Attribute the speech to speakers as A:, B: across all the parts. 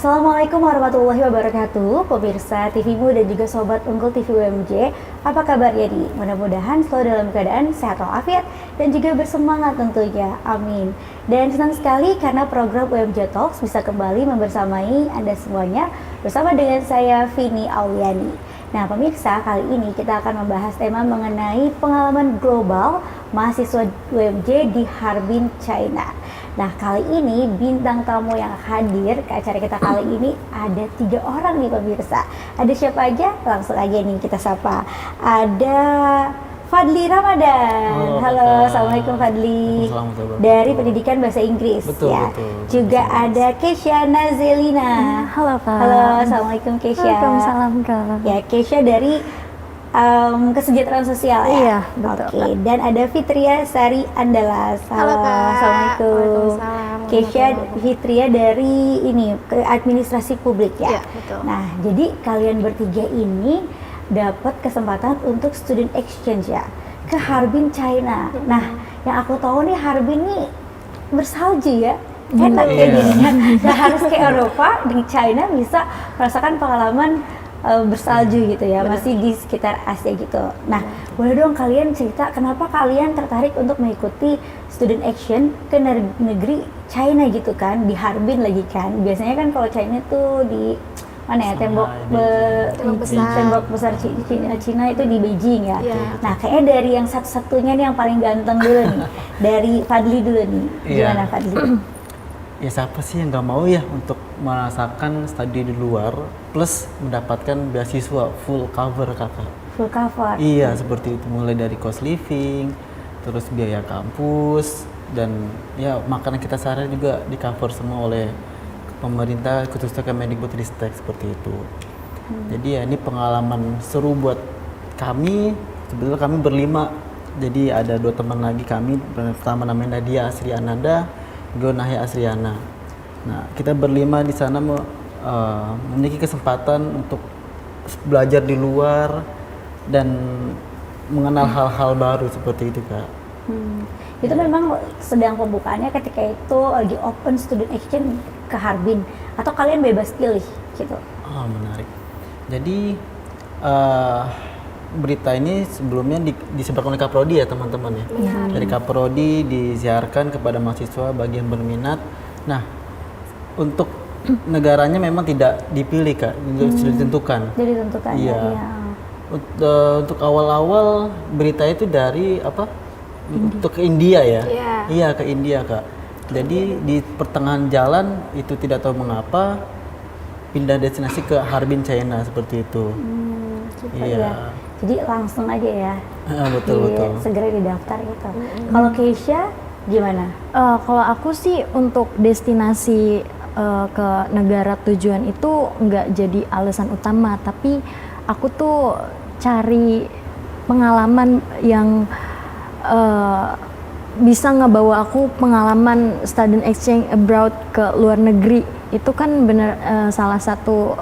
A: Assalamualaikum warahmatullahi wabarakatuh, pemirsa TVmu dan juga sobat Unggul TV UMJ. Apa kabarnya nih? Mudah-mudahan selalu dalam keadaan sehat walafiat dan juga bersemangat tentunya. Amin. Dan senang sekali karena program UMJ Talks bisa kembali membersamai Anda semuanya bersama dengan saya Vini Auliani. Nah pemirsa, kali ini kita akan membahas tema mengenai pengalaman global mahasiswa UMJ di Harbin, China. Nah kali ini bintang tamu yang hadir ke acara kita kali ini ada 3 orang nih pemirsa. Ada siapa aja? Langsung aja nih kita sapa. Ada Fadli Ramadan. Halo, Assalamualaikum Fadli. Dari Pendidikan Bahasa Inggris.
B: Betul,
A: ya.
B: betul.
A: Juga ada Keisha Nazelina.
C: Halo Kak.
A: Halo, Assalamualaikum Keisha.
C: Waalaikumsalam Kak.
A: Ya, Keisha dari kesejahteraan sosial ya.
C: Iya, betul.
A: Oke, dan ada Fitria Sari Andalas.
D: Halo, Kak.
A: Assalamualaikum.
D: Waalaikumsalam.
A: Keisha Fitria dari administrasi publik ya.
D: Iya, betul.
A: Nah, jadi kalian bertiga ini dapat kesempatan untuk student exchange ya ke Harbin, China. Nah, yang aku tahu nih Harbin nih bersalju ya. Enak ya jadinya. Nggak harus ke Eropa, di China bisa merasakan pengalaman bersalju gitu ya, masih di sekitar Asia gitu. Nah, boleh dong kalian cerita kenapa kalian tertarik untuk mengikuti student action ke negeri China gitu kan, di Harbin lagi kan. Biasanya kan kalau China tuh di mana ya, tembok besar Cina itu di Beijing ya. Nah, kayaknya dari yang satu-satunya nih yang paling ganteng dulu nih, dari Fadli dulu nih. Gimana Fadli?
B: Ya siapa sih yang nggak mau ya untuk merasakan studi di luar plus mendapatkan beasiswa full cover kakak.
A: Full cover?
B: Iya seperti itu, mulai dari cost living, terus biaya kampus, dan ya makanan kita sehari juga di cover semua oleh pemerintah khususnya Kemendikbudristek seperti itu. Jadi ya ini pengalaman seru buat kami, sebetulnya kami berlima, jadi ada 2 teman lagi kami, pertama namanya Nadia Asri Ananda, Nahya Asriana. Nah, kita berlima di sana memiliki kesempatan untuk belajar di luar dan mengenal hal-hal baru seperti itu, Kak.
A: Itu memang sedang pembukaannya ketika itu lagi open student exchange ke Harbin atau kalian bebas pilih gitu?
B: Oh, menarik. Jadi berita ini sebelumnya disebarkan oleh Kaprodi ya teman-teman ya. Dari Kaprodi disiarkan kepada mahasiswa bagi yang berminat. Nah, untuk negaranya memang tidak dipilih Kak, sudah ditentukan.
A: Jadi ditentukan
B: iya.
A: Ya.
B: Untuk awal-awal berita itu dari apa? Untuk ke India ya. Iya ke India Kak. Jadi di pertengahan jalan itu tidak tahu mengapa pindah destinasi ke Harbin, China seperti itu.
A: Iya. Ya. Jadi langsung aja ya.
B: Betul.
A: Segera didaftar gitu. Kalau Keisha gimana?
C: Kalau aku sih untuk destinasi ke negara tujuan itu nggak jadi alasan utama, tapi aku tuh cari pengalaman yang bisa ngebawa aku pengalaman student exchange abroad ke luar negeri. Itu kan bener salah satu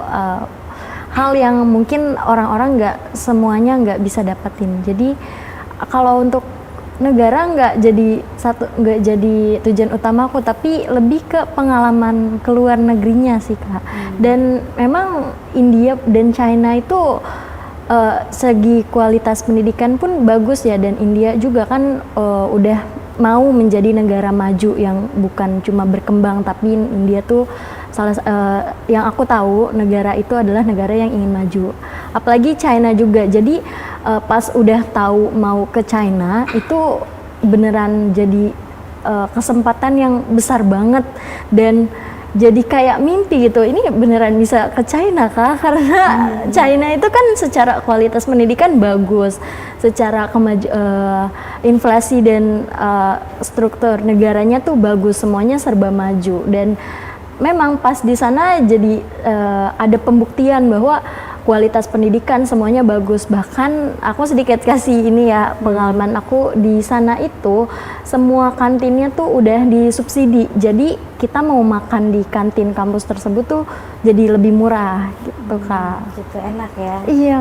C: hal yang mungkin orang-orang nggak semuanya nggak bisa dapetin. Jadi kalau untuk negara nggak jadi tujuan utama aku, tapi lebih ke pengalaman keluar negerinya sih Kak. Dan memang India dan China itu segi kualitas pendidikan pun bagus ya, dan India juga kan udah mau menjadi negara maju yang bukan cuma berkembang, tapi India tuh yang aku tahu negara itu adalah negara yang ingin maju. Apalagi China juga. Jadi pas udah tahu mau ke China itu beneran jadi kesempatan yang besar banget, dan jadi kayak mimpi gitu. Ini beneran bisa ke China Kak, karena China itu kan secara kualitas pendidikan bagus, secara inflasi dan struktur negaranya tuh bagus, semuanya serba maju. Dan memang pas di sana jadi ada pembuktian bahwa kualitas pendidikan semuanya bagus. Bahkan aku sedikit kasih ini ya, pengalaman aku di sana itu semua kantinnya tuh udah disubsidi. Jadi kita mau makan di kantin kampus tersebut tuh jadi lebih murah gitu Kak.
A: Gitu enak ya.
C: Iya.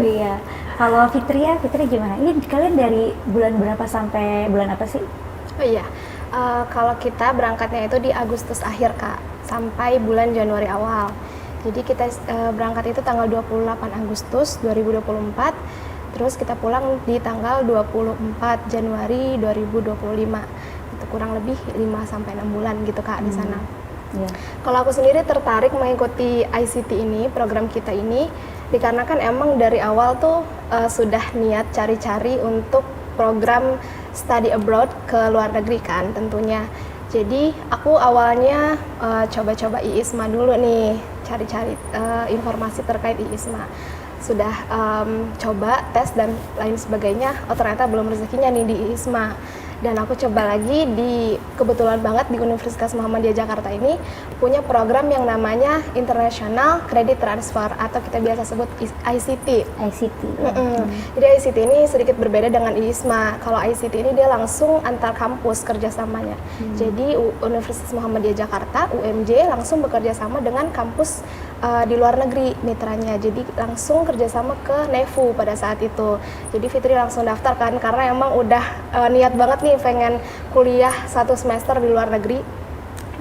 A: Iya. Kalau Fitria gimana? Ini kalian dari bulan berapa sampai bulan apa sih?
D: Oh iya. Kalau kita berangkatnya itu di Agustus akhir Kak, sampai bulan Januari awal. Jadi kita berangkat itu tanggal 28 Agustus 2024, terus kita pulang di tanggal 24 Januari 2025. Itu kurang lebih 5-6 bulan gitu Kak di sana.
A: Iya.
D: Kalau aku sendiri tertarik mengikuti ICT ini, program kita ini, dikarenakan emang dari awal tuh sudah niat cari-cari untuk program study abroad ke luar negeri kan tentunya. Jadi aku awalnya coba-coba IISMA dulu nih, cari-cari informasi terkait IISMA. Sudah coba tes dan lain sebagainya, oh ternyata belum rezekinya nih di IISMA. Dan aku coba lagi kebetulan banget di Universitas Muhammadiyah Jakarta ini punya program yang namanya International Credit Transfer atau kita biasa sebut ICT.
A: ICT.
D: Jadi ICT ini sedikit berbeda dengan IISMA. Kalau ICT ini dia langsung antar kampus kerjasamanya. Jadi Universitas Muhammadiyah Jakarta (UMJ) langsung bekerja sama dengan kampus di luar negeri mitranya. Jadi langsung kerjasama ke NEFU pada saat itu. Jadi Fitri langsung daftar kan karena emang udah niat banget nih pengen kuliah 1 semester di luar negeri.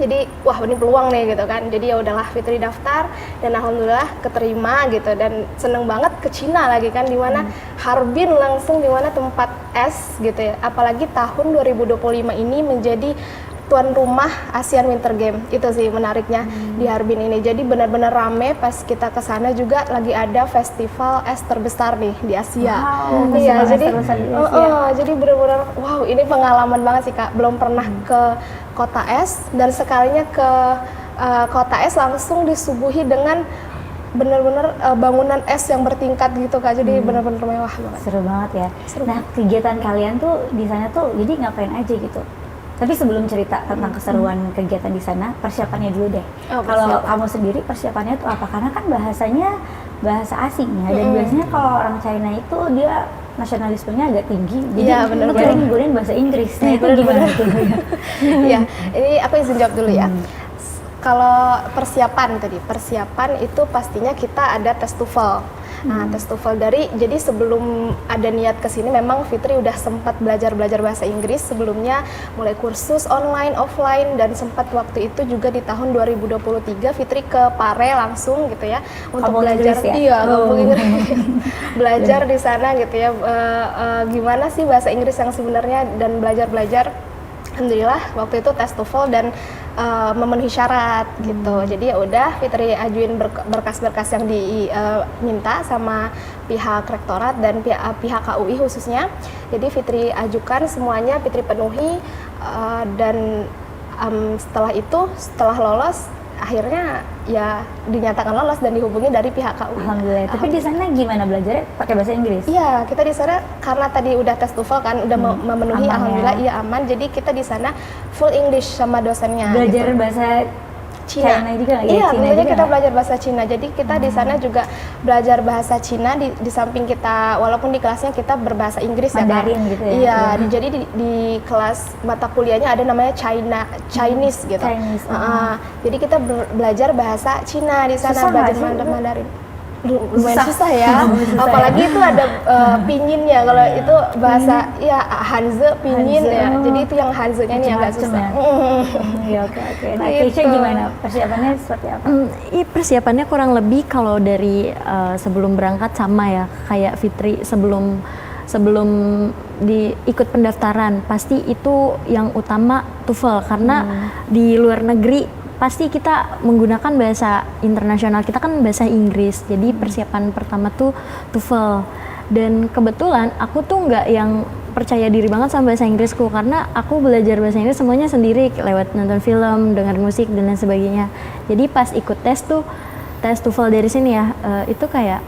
D: Jadi wah ini peluang nih gitu kan. Jadi ya udahlah Fitri daftar dan alhamdulillah keterima gitu, dan seneng banget ke Cina lagi kan, di mana Harbin langsung, di mana tempat es gitu ya. Apalagi tahun 2025 ini menjadi tuan rumah Asian Winter Game. Itu sih menariknya di Harbin ini. Jadi benar-benar rame pas kita ke sana, juga lagi ada festival es terbesar nih di Asia.
A: Wow,
D: Iya,
A: festival
D: jadi
A: es terbesar di Asia.
D: jadi benar-benar wow, ini pengalaman banget sih Kak. Belum pernah ke kota es, dan sekalinya ke kota es langsung disuguhi dengan benar-benar bangunan es yang bertingkat gitu Kak. Jadi benar-benar mewah banget.
A: Seru banget ya.
D: Seru
A: Nah, kegiatan kalian tuh di sana tuh jadi ngapain aja gitu? Tapi sebelum cerita tentang keseruan kegiatan di sana, persiapannya dulu deh.
D: Oh,
A: Kalau
D: persiapan.
A: kamu sendiri persiapannya tuh apa? Karena kan bahasanya bahasa asing ya, dan biasanya kalau orang China itu dia nasionalismenya agak tinggi. Jadi
D: Iya, bener
A: lu
D: banget.
A: sering nggunain bahasa Inggris. Nah, itu
D: Bener,
A: gimana tuh?
D: Iya, ini aku izin jawab dulu ya. Kalau persiapan itu pastinya kita ada tes TOEFL. Nah, tes TOEFL jadi sebelum ada niat ke sini memang Fitri udah sempat belajar bahasa Inggris sebelumnya, mulai kursus online, offline, dan sempat waktu itu juga di tahun 2023 Fitri ke Pare langsung gitu ya untuk
A: Kampung
D: belajar.
A: Inggris ya?
D: Iya, kampung Inggris. Belajar di sana gitu ya. Gimana sih bahasa Inggris yang sebenarnya, dan belajar. Alhamdulillah waktu itu tes TOEFL dan memenuhi syarat gitu. Jadi ya udah Fitri ajuin berkas-berkas yang diminta sama pihak rektorat dan pihak KUI khususnya. Jadi Fitri ajukan semuanya, Fitri penuhi, dan setelah lolos akhirnya ya dinyatakan lolos dan dihubungi dari pihak KUI.
A: Alhamdulillah. Tapi di sana gimana belajarnya? Pakai bahasa Inggris?
D: Iya, kita di sana karena tadi udah tes TOEFL kan, udah memenuhi,
A: Aman
D: alhamdulillah
A: ya?
D: iya aman. Jadi kita di sana full English sama dosennya.
A: Belajar
D: gitu.
A: bahasa
D: Cina
A: juga lagi?
D: Iya,
A: Cina
D: tentunya
A: juga
D: kita
A: nggak?
D: belajar bahasa Cina. Jadi kita di sana juga belajar bahasa Cina di samping kita, walaupun di kelasnya kita berbahasa Inggris
A: Mandarin
D: ya kan.
A: gitu ya?
D: Iya,
A: Iya.
D: jadi di kelas mata kuliahnya ada namanya Chinese gitu.
A: Chinese,
D: Jadi kita belajar bahasa Cina di sana,
A: Susah nggak
D: belajar
A: sih?
D: Mandarin. Lumayan susah ya.
A: Susah
D: Apalagi
A: ya?
D: itu ada pinginnya. Kalau itu bahasa ya Hanze pinyin
A: Hanze,
D: ya.
A: oh.
D: Jadi itu yang Hanzenya ini agak
A: Macem-macem
D: susah.
A: Iya, oke. Nah,
D: Gitu.
A: Keisha gimana? Persiapannya seperti apa?
C: Persiapannya kurang lebih kalau dari sebelum berangkat sama ya, kayak Fitri sebelum ikut pendaftaran pasti itu yang utama TOEFL, karena di luar negeri pasti kita menggunakan bahasa internasional, kita kan bahasa Inggris, jadi persiapan pertama tuh TOEFL. Dan kebetulan aku tuh nggak yang percaya diri banget sama bahasa Inggrisku, karena aku belajar bahasa Inggris semuanya sendiri lewat nonton film, dengar musik dan lain sebagainya. Jadi pas ikut tes TOEFL dari sini ya, itu kayak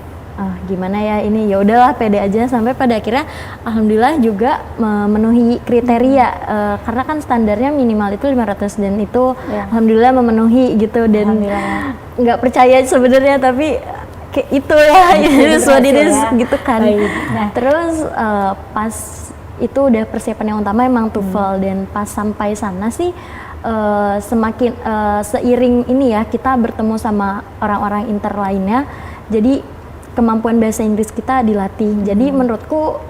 C: gimana ya ini, ya udahlah pede aja, sampai pada akhirnya alhamdulillah juga memenuhi kriteria, karena kan standarnya minimal itu 500 dan itu
A: Ya.
C: alhamdulillah memenuhi gitu. Dan
A: Alhamdulillah.
C: nggak percaya sebenarnya, tapi kayak itu ya itu what it is,
A: ya.
C: gitu kan.
A: Baik. Nah,
C: Terus pas itu udah persiapan yang utama emang TOEFL, dan pas sampai sana sih semakin seiring ini ya kita bertemu sama orang-orang inter lainnya, jadi kemampuan bahasa Inggris kita dilatih. Jadi menurutku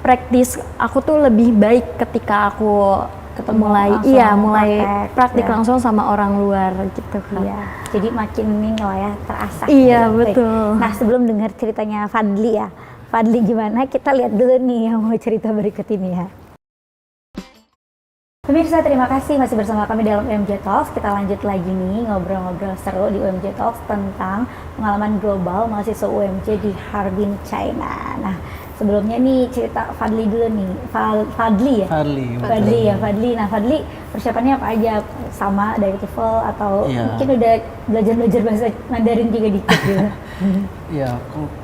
C: praktis aku tuh lebih baik ketika aku
A: ketemu
C: mulai
A: langsung
C: praktik
A: ya.
C: langsung sama orang luar gitu kan.
A: Iya, jadi makin ini lah ya terasa.
C: Iya,
A: Baik.
C: betul.
A: Nah sebelum dengar ceritanya Fadli ya, Fadli gimana? Kita lihat dulu nih yang mau cerita berikut ini ya. Pemirsa, terima kasih masih bersama kami dalam UMJ Talks. Kita lanjut lagi nih ngobrol-ngobrol seru di UMJ Talks tentang pengalaman global mahasiswa UMJ di Harbin, China. Nah, sebelumnya nih cerita Fadli dulu nih. Fadli ya? Fadli ya, Fadli. Nah, Fadli persiapannya apa aja? Sama dari TOEFL atau mungkin udah belajar bahasa Mandarin juga dikit gitu?
B: Ya,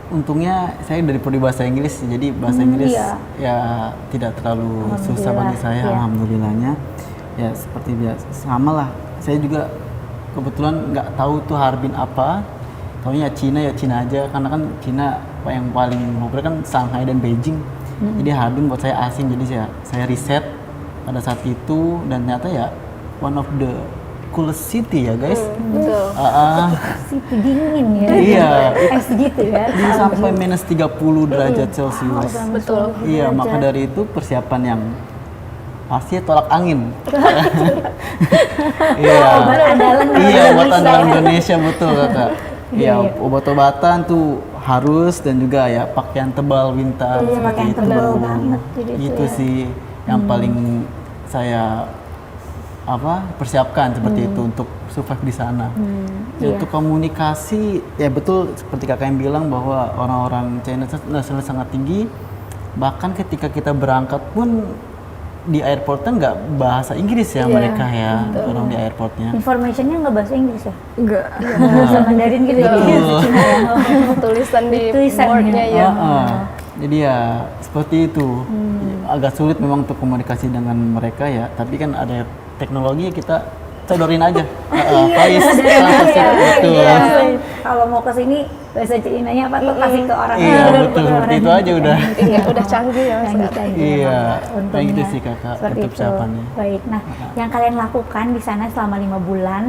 B: untungnya saya dari prodi bahasa Inggris, jadi bahasa Inggris ya tidak terlalu susah bagi saya, alhamdulillahnya. Ya seperti biasa, sama lah. Saya juga kebetulan nggak tahu tuh Harbin apa, taunya ya Cina aja, karena kan Cina yang paling populer kan Shanghai dan Beijing. Jadi Harbin buat saya asing, jadi saya riset pada saat itu dan ternyata ya one of the coolest city ya guys.
D: Betul.
A: City dingin ya.
B: Iya.
A: Es gitu ya.
B: Ini sampai minus 30 derajat Celcius.
D: Betul.
B: Iya, maka dari itu persiapan yang pasti tolak angin. Iya.
A: Obat andalan
B: Iya, obat
A: Indonesia
B: andalan
A: ya.
B: Indonesia betul Kakak. Iya, obat-obatan tuh harus dan juga ya pakaian tebal winter.
A: Iya, pakaian
B: seperti
A: tebal
B: itu.
A: banget jadi
B: Itu sih yang paling saya persiapkan seperti itu untuk survive di sana. Ya, untuk komunikasi ya betul seperti kakak yang bilang bahwa orang-orang China nasional sangat tinggi, bahkan ketika kita berangkat pun di airportnya nggak bahasa Inggris ya mereka ya orang di airportnya.
A: Informationnya nggak bahasa Inggris ya?
C: Enggak.
A: Bahasa Mandarin gitu ya? Cina ya?
D: Tulisan di
A: Tulisannya.
D: boardnya ya.
B: Jadi ya seperti itu. Agak sulit memang untuk komunikasi dengan mereka ya, tapi kan ada teknologi kita sodorin aja. Faiz, betul.
A: Kalau mau ke sini bahasa Cinanya apa tuh kasih ke orang.
B: Iya betul, seperti itu aja udah.
D: Iya, udah canggih ya Mas.
B: Iya,
A: untungnya.
B: kayak gitu sih kakak
A: Seperti
B: untuk
A: itu.
B: persiapannya.
A: Baik, nah yang kalian lakukan di sana selama 5 bulan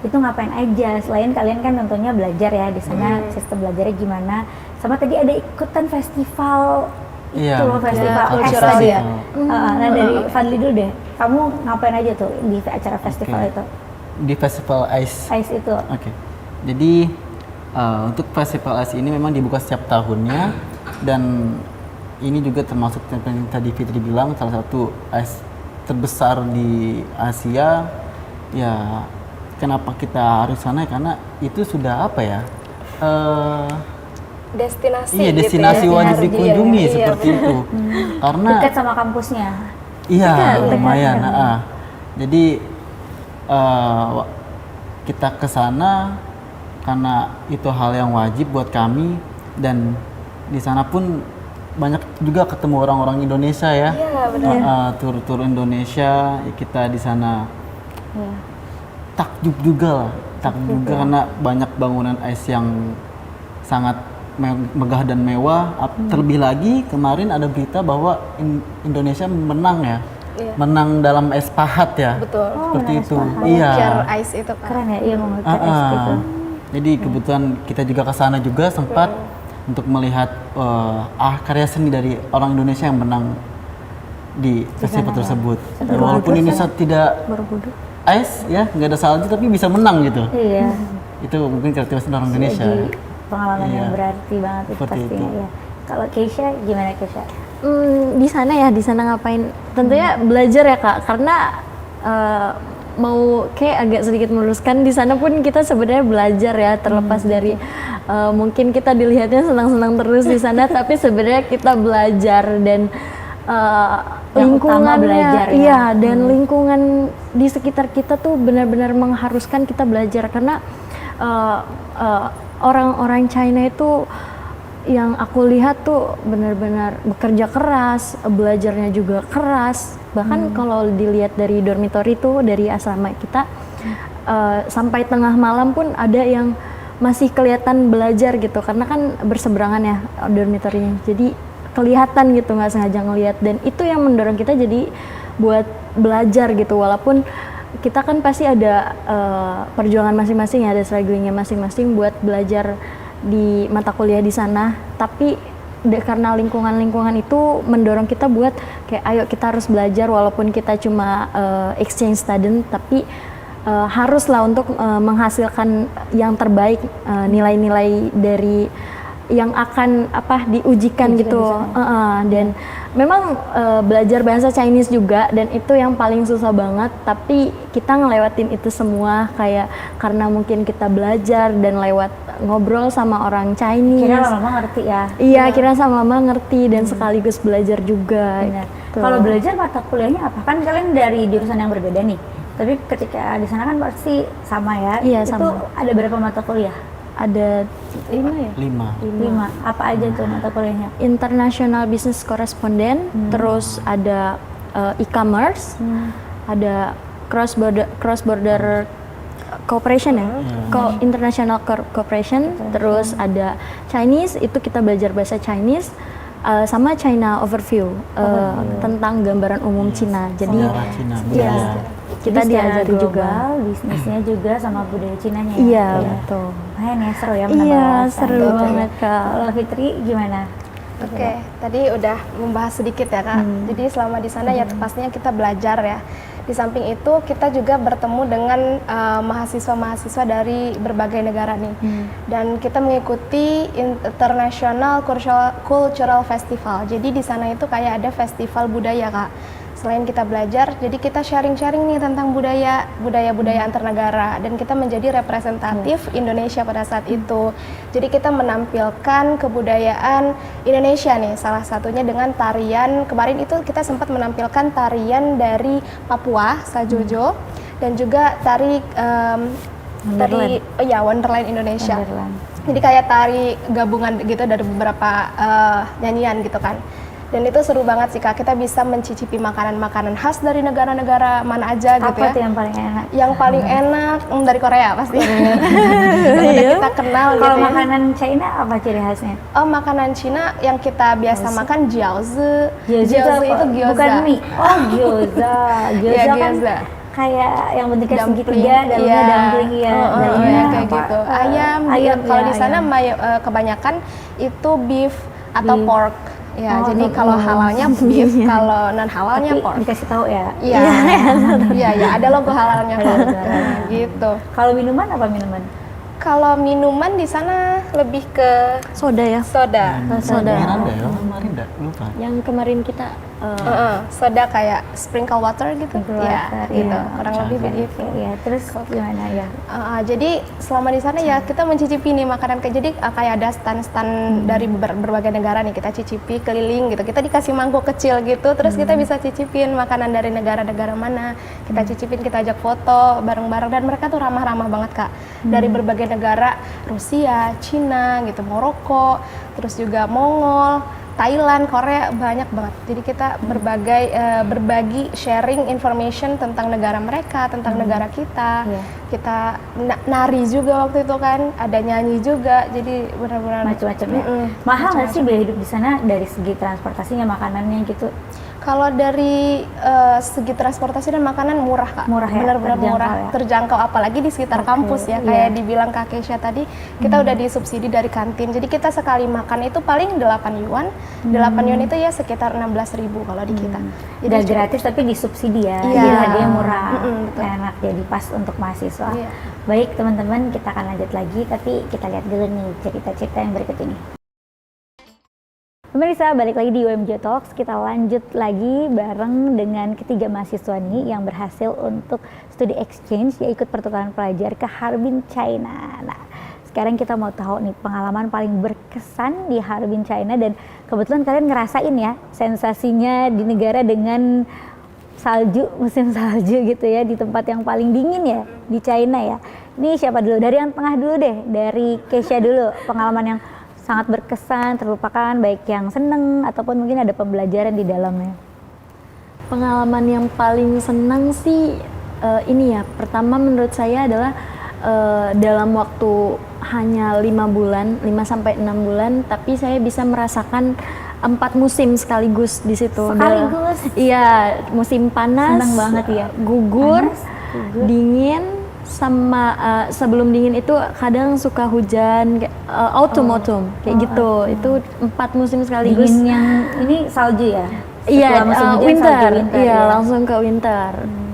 A: itu ngapain aja? Selain kalian kan tentunya belajar ya di sana, sistem belajarnya gimana? Sama tadi ada ikutan festival.
B: Iya,
A: Itu loh, festival
B: betul.
A: es
B: Festival.
A: tadi ya. Nah dari Fadli dulu deh, kamu ngapain aja tuh di acara festival
B: Oke.
A: itu?
B: Di festival ice.
A: Ice itu.
B: Oke. Jadi untuk festival ice ini memang dibuka setiap tahunnya dan ini juga termasuk yang tadi Fitri bilang salah satu ice terbesar di Asia. Ya kenapa kita harus sana? Karena itu sudah apa ya?
D: Destinasi
B: Iya,
D: gitu
B: destinasi
D: ya.
B: wajib
D: Iya,
B: dikunjungi
D: iya.
B: seperti itu. Karena
A: Dekat sama kampusnya.
B: iya,
A: Dekat,
B: lumayan.
A: dekat.
B: Jadi kita ke sana karena itu hal yang wajib buat kami dan di sana pun banyak juga ketemu orang-orang Indonesia ya.
D: Iya, benar.
B: Tur-tur Indonesia kita di sana
A: Iya.
B: takjub juga lah. Takjub juga karena banyak bangunan es yang sangat megah dan mewah. Terlebih lagi kemarin ada berita bahwa Indonesia menang ya.
D: Iya.
B: Menang dalam es pahat ya.
D: Betul.
B: Seperti
A: menang es
B: itu.
A: pahat.
B: Iya.
D: Share ice itu kan.
A: Keren ya, iya mengukir es gitu.
B: Jadi kebetulan kita juga ke sana juga sempat untuk melihat karya seni dari orang Indonesia yang menang di festival tersebut. Ya, walaupun Indonesia tidak
C: Borobudur.
B: ice ya, nggak ada salju tapi bisa menang gitu.
A: Iya.
B: Itu mungkin kreativitas orang Indonesia.
A: Jadi pengalaman
B: Iya.
A: yang berarti banget itu
B: Seperti
A: pastinya
B: itu.
A: ya. Kalau Keisha gimana Keisha?
C: Di sana ya, di sana ngapain? Tentunya belajar ya Kak, karena mau kayak agak sedikit meluruskan di sana pun kita sebenarnya belajar ya, terlepas dari mungkin kita dilihatnya senang-senang terus di sana, tapi sebenarnya kita belajar dan
A: Yang utama
C: lingkungannya,
A: belajar ya.
C: iya, dan lingkungan di sekitar kita tuh benar-benar mengharuskan kita belajar karena orang-orang China itu yang aku lihat tuh benar-benar bekerja keras, belajarnya juga keras. Bahkan kalau dilihat dari dormitory tuh, dari asrama kita, sampai tengah malam pun ada yang masih kelihatan belajar gitu, karena kan berseberangan ya dormitorynya. Jadi kelihatan gitu, nggak sengaja ngelihat, dan itu yang mendorong kita jadi buat belajar gitu. Walaupun kita kan pasti ada perjuangan masing-masing ya, ada strugglingnya masing-masing buat belajar di mata kuliah di sana, tapi karena lingkungan itu mendorong kita buat kayak ayo kita harus belajar walaupun kita cuma exchange student, tapi haruslah untuk menghasilkan yang terbaik, nilai-nilai dari yang akan diujikan gitu. Dan memang belajar bahasa Chinese juga, dan itu yang paling susah banget, tapi kita ngelewatin itu semua kayak karena mungkin kita belajar dan lewat ngobrol sama orang Chinese.
A: Kira lama ngerti ya?
C: Iya, kira sama-sama ngerti dan sekaligus belajar juga.
A: Benar.
C: Gitu.
A: Kalau belajar mata kuliahnya apa? Kan kalian dari jurusan yang berbeda nih, tapi ketika di sana kan pasti sama ya?
C: Iya,
A: itu
C: sama.
A: ada berapa mata kuliah?
C: Ada 5 ya?
B: 5.
A: Apa aja tuh mata kuliahnya?
C: International Business Correspondent, terus ada e-commerce, ada cross border cooperation ya, international cooperation, terus ada Chinese, itu kita belajar bahasa Chinese, sama China overview, tentang gambaran umum Cina. Jadi
B: Sejarah Cina,
C: ya,
B: budaya.
C: kita
A: Jadi secara
C: diajari juga.
A: global, bisnisnya juga sama budaya Cinanya ya?
C: Iya, betul.
A: Lumayan ya, seru ya
C: Iya,
A: menambah wawasan
C: seru
A: gitu ya.
C: banget, Kak.
A: Kalau Fitri gimana?
D: Oke, tadi udah membahas sedikit ya Kak. Jadi selama di sana ya pastinya kita belajar ya. Di samping itu kita juga bertemu dengan mahasiswa-mahasiswa dari berbagai negara nih. Dan kita mengikuti International Cultural Festival. Jadi di sana itu kayak ada festival budaya Kak. Selain kita belajar, jadi kita sharing-sharing nih tentang budaya-budaya antar negara, dan kita menjadi representatif Indonesia pada saat itu. Jadi kita menampilkan kebudayaan Indonesia nih, salah satunya dengan tarian. Kemarin itu kita sempat menampilkan tarian dari Papua, Sajojo, dan juga tari Wonderland Indonesia.
A: Wonderland.
D: Jadi kayak tari gabungan gitu dari beberapa nyanyian gitu kan. Dan itu seru banget sih Kak, kita bisa mencicipi makanan-makanan khas dari negara-negara mana aja gitu
A: Apa
D: ya.
A: tuh yang paling enak?
D: Yang paling enak dari Korea pasti. Yang udah kita kenal gitu
A: Kalau
D: ya.
A: makanan China apa ciri khasnya?
D: Oh, makanan Cina yang kita biasa makan jiaozi.
A: Gyoza
D: Jiaozi
A: apa?
D: itu gyoza.
A: Bukan mie. Oh, gyoza. Gyoza
D: Iya,
A: kan
D: gyoza.
A: kayak yang bentuknya
D: Dumpling,
A: segitiga, dalamnya
D: iya.
A: dumpling ya. Dalamnya
D: Kayak
A: apa?
D: gitu. Ayam. Kalau di sana kebanyakan itu beef atau
A: Beef.
D: pork. Ya,
A: Oh,
D: jadi kalau halalnya beef, kalau non halalnya
A: Tapi
D: pork.
A: dikasih tahu ya.
D: Iya, iya, ada logo halalnya kok. Gitu.
A: Kalau minuman apa minuman?
D: Kalau minuman di sana lebih ke
C: Soda ya,
D: soda.
C: soda.
B: Miranda ya, kemarin enggak lupa.
C: Yang kemarin kita
D: Soda kayak sprinkle water gitu.
A: Sprinkle
D: Ya,
A: water,
D: gitu.
A: iya.
D: Kurang lebih begitu.
A: Ya, terus gimana ya?
D: Jadi selama di sana ya kita mencicipi nih makanan jadi kayak ada stand-stand dari berbagai negara nih, kita cicipi keliling gitu. Kita dikasih mangkok kecil gitu, terus kita bisa cicipin makanan dari negara-negara mana. Kita cicipin, kita ajak foto bareng-bareng, dan mereka tuh ramah-ramah banget Kak. Dari berbagai negara, Rusia, Cina gitu, Maroko, terus juga Mongol, Thailand, Korea, banyak banget. Jadi kita berbagi sharing information tentang negara mereka, tentang negara kita.
A: Iya.
D: Kita nari juga waktu itu kan, ada nyanyi juga. Jadi benar-benar
A: Macam-macam ya. Mahal nggak sih biaya hidup di sana dari segi transportasinya, makanannya gitu?
D: Kalau dari segi transportasi dan makanan murah Kak.
A: Murah ya,
D: Benar-benar
A: terjangkau
D: murah,
A: ya.
D: terjangkau, apalagi di sekitar
A: Oke,
D: kampus ya.
A: iya.
D: Kayak dibilang Kak Kesha tadi, kita udah disubsidi dari kantin. Jadi kita sekali makan itu paling 8 yuan. 8 yuan itu ya sekitar 16.000 kalau di kita. Jadi
A: Udah gratis tapi disubsidi ya,
D: Iya.
A: jadi hadiahnya murah,
D: betul.
A: enak, jadi pas untuk mahasiswa.
D: Iya.
A: Baik teman-teman, kita akan lanjut lagi, tapi kita lihat dulu nih cerita-cerita yang berikut ini. Pemirsa, balik lagi di UMJ Talks, kita lanjut lagi bareng dengan ketiga mahasiswa nih yang berhasil untuk studi exchange, ya ikut pertukaran pelajar ke Harbin, China. Nah, sekarang kita mau tahu nih pengalaman paling berkesan di Harbin, China, dan kebetulan kalian ngerasain ya sensasinya di negara dengan salju, musim salju gitu ya, di tempat yang paling dingin ya, di China ya. Ini siapa dulu? Dari yang tengah dulu deh, dari Kesha dulu, pengalaman yang sangat berkesan, terlupakan, baik yang seneng ataupun mungkin ada pembelajaran di dalamnya.
C: pengalaman yang paling senang sih ini ya, pertama menurut saya adalah dalam waktu hanya 5 bulan, 5-6 bulan, tapi saya bisa merasakan 4 musim sekaligus di situ.
A: Sekaligus?
C: Iya, musim panas,
A: Seneng banget ya.
C: gugur,
A: Panas, gugur.
C: dingin, sama sebelum dingin itu kadang suka hujan kayak autumn kayak gitu. Itu 4 musim sekaligus.
A: Dingin yang ini salju ya?
C: Iya,
A: Setelah musim hujan,
C: winter.
A: salju winter
C: Iya,
A: ya?
C: langsung ke winter.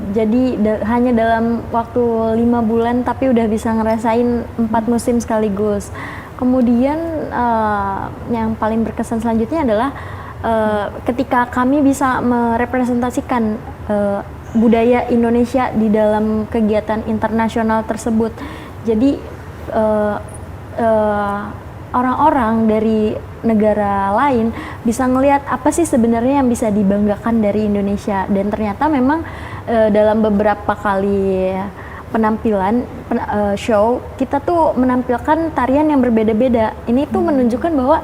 C: Jadi hanya dalam waktu 5 bulan tapi udah bisa ngerasain 4 musim sekaligus. Kemudian yang paling berkesan selanjutnya adalah ketika kami bisa merepresentasikan budaya Indonesia di dalam kegiatan internasional tersebut. Jadi orang-orang dari negara lain bisa ngelihat apa sih sebenarnya yang bisa dibanggakan dari Indonesia, dan ternyata memang dalam beberapa kali penampilan show kita tuh menampilkan tarian yang berbeda-beda. Ini tuh menunjukkan bahwa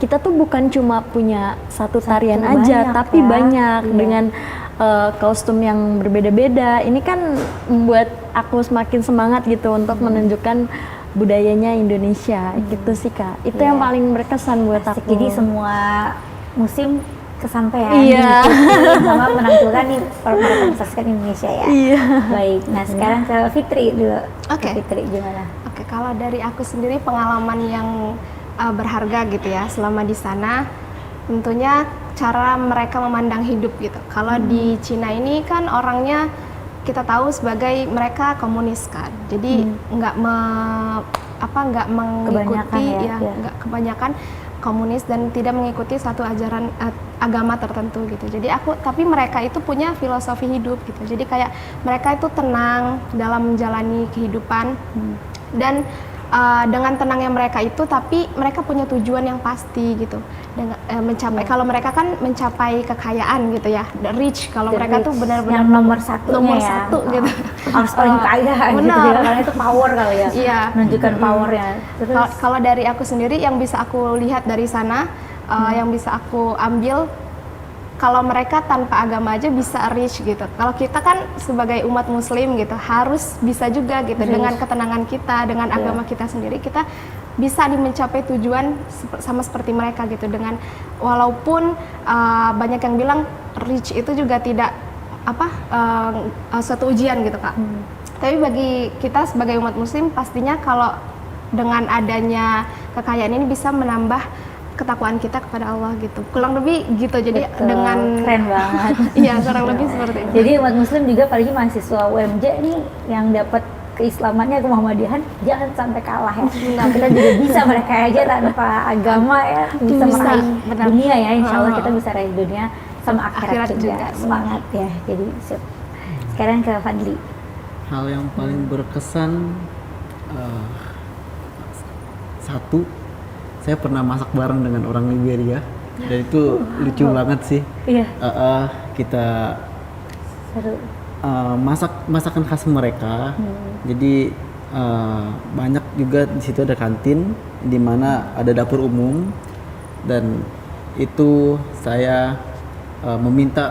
C: kita tuh bukan cuma punya satu tarian aja,
A: banyak
C: tapi
A: ya.
C: banyak
A: Iya.
C: dengan kostum yang berbeda-beda. Ini kan membuat aku semakin semangat gitu untuk menunjukkan budayanya Indonesia. Gitu sih Kak. Itu yang
A: Iya.
C: paling berkesan buat
A: Asik.
C: aku.
A: Jadi semua musim kesampaian
C: Iya.
A: diikuti sama menampilkan nih merepresentasikan Indonesia ya.
C: Iya.
A: Baik, nah sekarang ke Fitri dulu.
D: Oke.
A: Ke Fitri gimana?
D: Oke, kalau dari aku sendiri pengalaman yang berharga gitu ya selama di sana, tentunya cara mereka memandang hidup gitu. Kalau di Cina ini kan orangnya kita tahu sebagai mereka komunis kan, jadi nggak mengikuti
A: Kebanyakan ya, ya.
D: nggak kebanyakan komunis dan tidak mengikuti satu ajaran agama tertentu gitu. Tapi mereka itu punya filosofi hidup gitu. Jadi kayak mereka itu tenang dalam menjalani kehidupan dan dengan tenangnya mereka itu, tapi mereka punya tujuan yang pasti gitu. Dengan mencapai, kalau mereka kan mencapai kekayaan gitu ya, the rich. Kalau
A: The
D: mereka tuh
A: rich.
D: benar-benar
A: yang nomor satu ya.
D: gitu.
A: Harus paling kaya gitu
D: Benar.
A: ya, karena itu power kali ya.
D: Iya.
A: Menunjukkan powernya. Terus
D: Kalau dari aku sendiri yang bisa aku lihat dari sana, yang bisa aku ambil, kalau mereka tanpa agama aja bisa rich gitu. Kalau kita kan sebagai umat muslim gitu harus bisa juga gitu, dengan ketenangan kita, dengan agama kita sendiri, kita bisa mencapai tujuan sama seperti mereka gitu. Dengan walaupun banyak yang bilang rich itu juga tidak suatu ujian gitu Kak. Tapi bagi kita sebagai umat muslim pastinya kalau dengan adanya kekayaan ini bisa menambah ketakwaan kita kepada Allah gitu. Kurang lebih gitu. Jadi
A: Betul.
D: dengan
A: Keren banget.
D: iya, kurang lebih seperti itu.
A: Jadi umat muslim juga, apalagi mahasiswa UMJ nih yang dapat keislamannya, Muhammadiyahan, jangan sampai kalah ya. Nah, kita juga bisa mereka aja tanpa agama ya, bisa
D: Bisa,
A: meraih
D: benar.
A: dunia ya. Insya Allah kita bisa raih dunia sama akhirat juga.
D: juga.
A: Semangat ya. Jadi sip. Sekarang ke Fadli.
B: Hal yang paling berkesan, satu, saya pernah masak bareng dengan orang Liberia, dan itu lucu banget sih.
A: Iya.
B: Kita
A: Seru.
B: masakan khas mereka. Jadi banyak juga di situ ada kantin di mana ada dapur umum, dan itu saya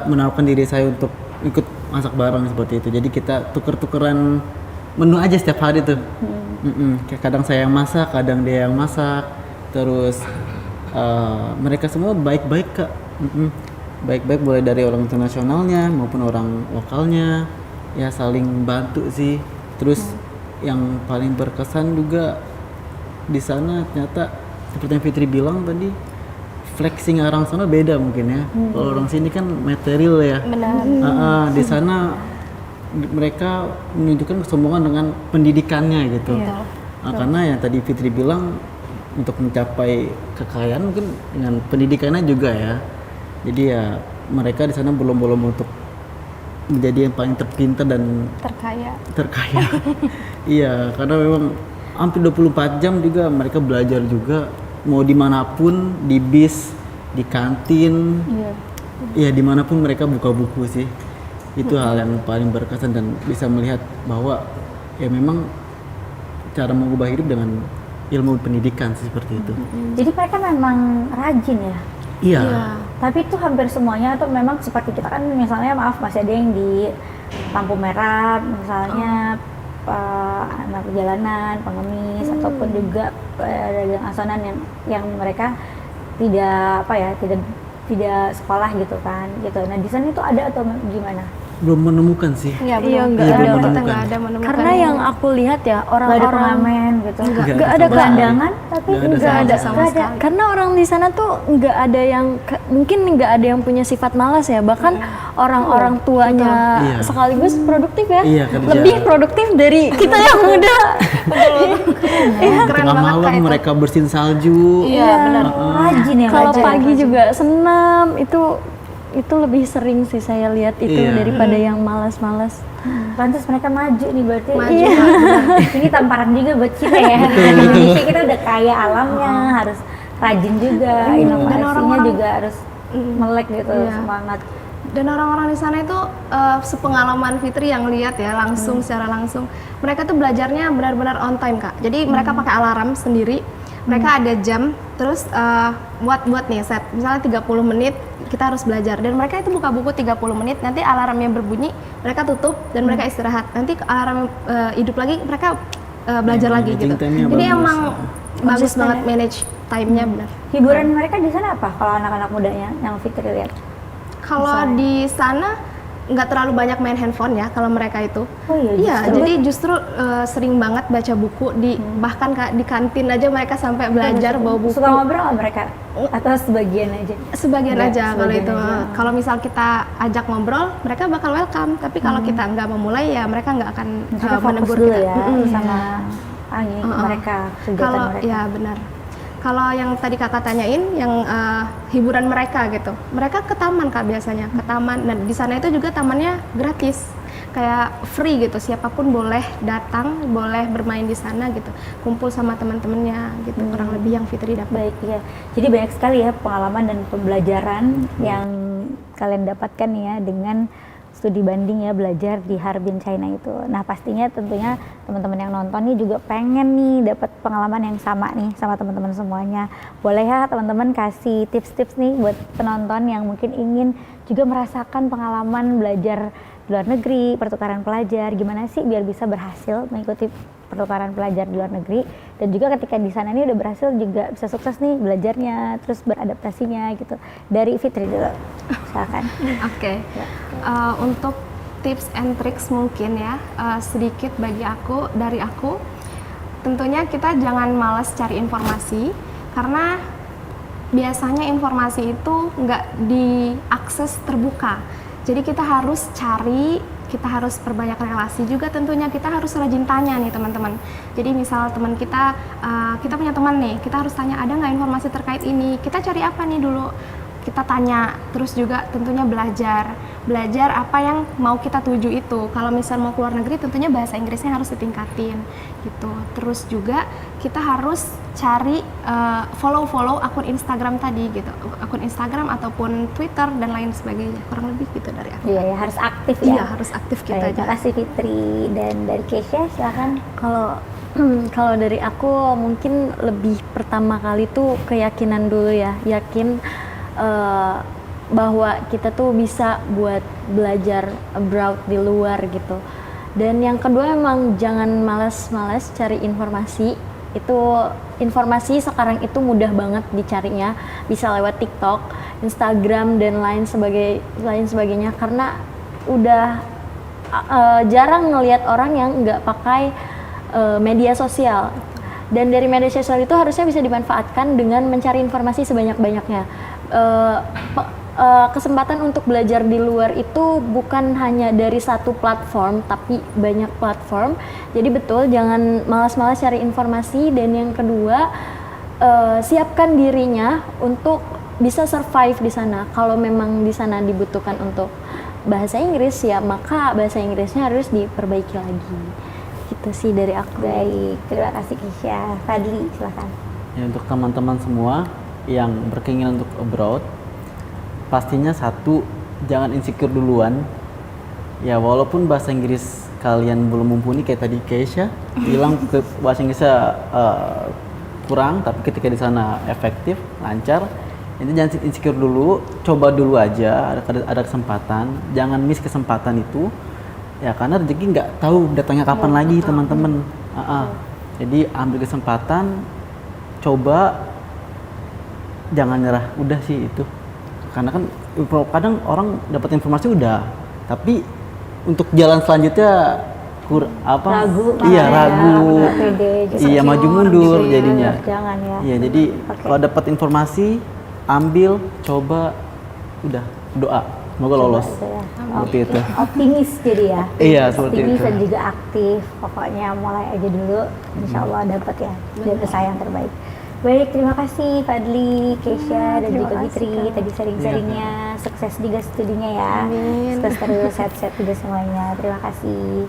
B: menawarkan diri saya untuk ikut masak bareng seperti itu. Jadi kita tuker-tukeran menu aja setiap hari tuh. Kayak kadang saya yang masak, kadang dia yang masak. Terus mereka semua baik-baik Kak. Baik-baik, mulai dari orang internasionalnya maupun orang lokalnya, ya saling bantu sih. Terus yang paling berkesan juga di sana ternyata seperti yang Fitri bilang tadi, flexing orang sana beda mungkin ya. Kalau orang sini kan material ya.
D: Benar.
B: Di sana mereka menunjukkan kesombongan dengan pendidikannya gitu. Karena yang tadi Fitri bilang, untuk mencapai kekayaan mungkin dengan pendidikannya juga ya. Jadi ya mereka di sana belum untuk menjadi yang paling terpintar dan terkaya. Iya, karena memang hampir 24 jam juga mereka belajar juga, mau dimanapun, di bis, di kantin, ya dimanapun mereka buka buku sih. Itu hal yang paling berkesan dan bisa melihat bahwa ya memang cara mengubah hidup dengan ilmu pendidikan sih, seperti itu.
A: Jadi mereka memang rajin ya.
B: Iya.
A: Tapi itu hampir semuanya atau memang seperti kita kan, misalnya maaf masih ada yang di lampu merah misalnya, anak jalanan, pengemis ataupun juga dagang asonan yang mereka tidak tidak sekolah gitu kan gitu. Nah di sana itu ada atau gimana?
B: belum menemukan sih.
D: Iya,
C: Iya,
D: belum.
C: nggak
B: Iya,
C: ada.
B: belum
D: Kita
B: menemukan.
D: nggak ada menemukan.
C: Karena yang aku lihat ya
A: Nggak ada
C: orang-orang
A: pengamen gitu.
C: nggak ada Kak.
A: Gelandangan tapi
B: Nggak ada
C: nggak ada,
D: sama
C: nggak ada.
D: sekali.
C: Karena orang di sana tuh nggak ada yang mungkin nggak ada yang punya sifat malas ya, bahkan orang-orang tuanya
B: Iya.
C: sekaligus produktif ya,
B: Iya, kerja.
C: lebih produktif dari kita yang muda.
D: Iya, keren
B: Tengah
D: banget
B: malam
D: Kak itu.
B: mereka bersihin salju.
D: Iya, benar.
A: Rajin ya
C: Kalau
A: belajar.
C: pagi juga senam, itu lebih sering sih saya lihat itu
B: Iya.
C: daripada yang malas-malas.
A: Pantas mereka maju nih berarti.
D: Maju,
A: Iya.
D: Kak, benar.
A: Ini tamparan juga buat kita ya. Di Indonesia kita udah kaya alamnya, harus rajin juga, inovasinya
D: orang-orang-
A: juga harus melek gitu,
D: Iya.
A: semangat.
D: Dan orang-orang di sana itu sepengalaman Fitri yang lihat ya langsung secara langsung, mereka tuh belajarnya benar-benar on time Kak. Jadi mereka pakai alarm sendiri, mereka ada jam, terus buat nih set, misalnya 30 menit kita harus belajar. Dan mereka itu buka buku 30 menit, nanti alarmnya berbunyi, mereka tutup dan mereka istirahat. Nanti alarm hidup lagi, mereka belajar lagi
B: managing
D: gitu.
B: time-nya
D: Jadi
B: bagus.
D: emang bagus
A: Konsisten
D: banget
A: ya.
D: manage time-nya benar.
A: Hiburan mereka di sana apa kalau anak-anak mudanya yang Fitri lihat?
D: Kalau di sana nggak terlalu banyak main handphone ya kalau mereka itu.
A: Oh iya,
D: Iya,
A: justru.
D: jadi justru sering banget baca buku di bahkan di kantin aja mereka sampai belajar bawa buku.
A: Suka ngobrol nggak mereka? Atau sebagian aja?
D: Sebagian
A: Nggak,
D: aja kalau
A: sebagian
D: itu.
A: aja.
D: Kalau misal kita ajak ngobrol, mereka bakal welcome. Tapi kalau kita nggak memulai ya mereka nggak akan
A: Mereka fokus
D: menegur
A: dulu
D: kita.
A: ya sama mereka, kegiatan
D: Kalau
A: mereka.
D: ya benar. Kalau yang tadi kakak tanyain, yang hiburan mereka gitu, mereka ke taman Kak biasanya, ke taman. Dan di sana itu juga tamannya gratis, kayak free gitu. Siapapun boleh datang, boleh bermain di sana gitu, kumpul sama teman-temannya gitu. Kurang lebih yang Fitri dapat.
A: Baik ya. Jadi banyak sekali ya pengalaman dan pembelajaran yang kalian dapatkan ya dengan studi banding ya belajar di Harbin China itu. Nah pastinya tentunya teman-teman yang nonton nih juga pengen nih dapat pengalaman yang sama nih sama teman-teman semuanya. Boleh ya teman-teman kasih tips-tips nih buat penonton yang mungkin ingin juga merasakan pengalaman belajar di luar negeri, pertukaran pelajar, gimana sih biar bisa berhasil mengikuti pertukaran pelajar di luar negeri, dan juga ketika di sana ini udah berhasil juga bisa sukses nih belajarnya, terus beradaptasinya gitu. Dari Fitri dulu, silakan.
D: Oke. Untuk tips and tricks mungkin ya sedikit dari aku. Tentunya kita jangan malas cari informasi karena biasanya informasi itu nggak diakses terbuka. Jadi kita harus cari, kita harus perbanyak relasi juga, tentunya kita harus rajin tanya nih teman-teman. Jadi misal teman kita, kita punya teman nih, kita harus tanya ada nggak informasi terkait ini, kita cari apa nih dulu, kita tanya. Terus juga tentunya belajar apa yang mau kita tuju itu. Kalau misal mau keluar negeri tentunya bahasa Inggrisnya harus ditingkatin gitu. Terus juga kita harus cari follow akun Instagram tadi gitu, akun Instagram ataupun Twitter dan lain sebagainya. Kurang lebih gitu dari aku.
A: Iya ya, harus aktif ya.
D: Iya, harus aktif kita
A: Baik,
D: aja.
A: terima kasih Fitri. Dan dari Keisha silakan.
C: Kalau dari aku mungkin lebih pertama kali tuh keyakinan dulu ya, yakin bahwa kita tuh bisa buat belajar abroad di luar gitu. Dan yang kedua emang jangan malas-malas cari informasi. Itu informasi sekarang itu mudah banget dicarinya, bisa lewat TikTok, Instagram dan lain sebagainya, karena udah jarang ngelihat orang yang nggak pakai media sosial. Dan dari media sosial itu harusnya bisa dimanfaatkan dengan mencari informasi sebanyak-banyaknya. Kesempatan untuk belajar di luar itu bukan hanya dari satu platform, tapi banyak platform. Jadi betul, jangan malas-malas cari informasi. Dan yang kedua, siapkan dirinya untuk bisa survive di sana. Kalau memang di sana dibutuhkan untuk bahasa Inggris, ya maka bahasa Inggrisnya harus diperbaiki lagi. Gitu sih dari aku.
A: Baik, terima kasih Keisha. Fadli silakan.
B: Ya, untuk teman-teman semua yang berkeinginan untuk abroad, pastinya satu, jangan insecure duluan. Ya walaupun bahasa Inggris kalian belum mumpuni kayak tadi Keisha bilang ke bahasa Inggrisnya kurang, tapi ketika di sana efektif, lancar. Ini jangan insecure dulu, coba dulu aja, ada kesempatan, jangan miss kesempatan itu. Ya karena rezeki nggak tahu datangnya kapan lagi teman-teman. Jadi ambil kesempatan, coba, jangan nyerah, udah sih itu. Karena kan kadang orang dapat informasi udah, tapi untuk jalan selanjutnya
A: Ragu,
B: iya
A: makanya
B: ragu,
A: nggak pede, just
B: iya maju mundur jadinya.
A: Jangan ya.
B: Iya, jadi
A: Oke.
B: kalau dapat informasi, ambil, coba, udah doa, semoga lolos.
A: Gitu ya.
B: Seperti itu.
A: Optimis jadi ya.
B: Iya, seperti
A: Optimis
B: itu.
A: dan juga aktif. Pokoknya mulai aja dulu, insya Allah dapat ya. Dan usaha yang terbaik. Baik, terima kasih Fadli, Keisha, dan juga Fitri tadi sharing-sharingnya. Sukses juga studinya ya.
D: Amin.
A: Sukses terus, sehat-sehat juga semuanya. Terima kasih.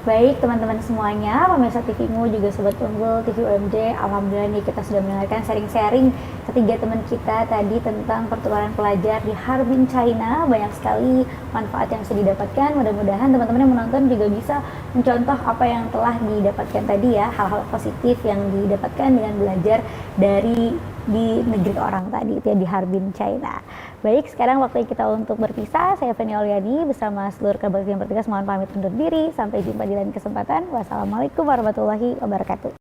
A: Baik teman-teman semuanya, pemirsa TVmu juga Sobat Unggul TV UMJ, alhamdulillah nih kita sudah mendengarkan sharing-sharing ketiga teman kita tadi tentang pertukaran pelajar di Harbin, China. Banyak sekali manfaat yang bisa didapatkan. Mudah-mudahan teman-teman yang menonton juga bisa mencontoh apa yang telah didapatkan tadi ya, hal-hal positif yang didapatkan dengan belajar dari di negeri orang tadi itu ya, di Harbin, China. Baik, sekarang waktunya kita untuk berpisah. Saya Feni Oliani bersama seluruh kerabat yang bertugas mohon pamit undur diri. Sampai jumpa di lain kesempatan. Wassalamualaikum warahmatullahi wabarakatuh.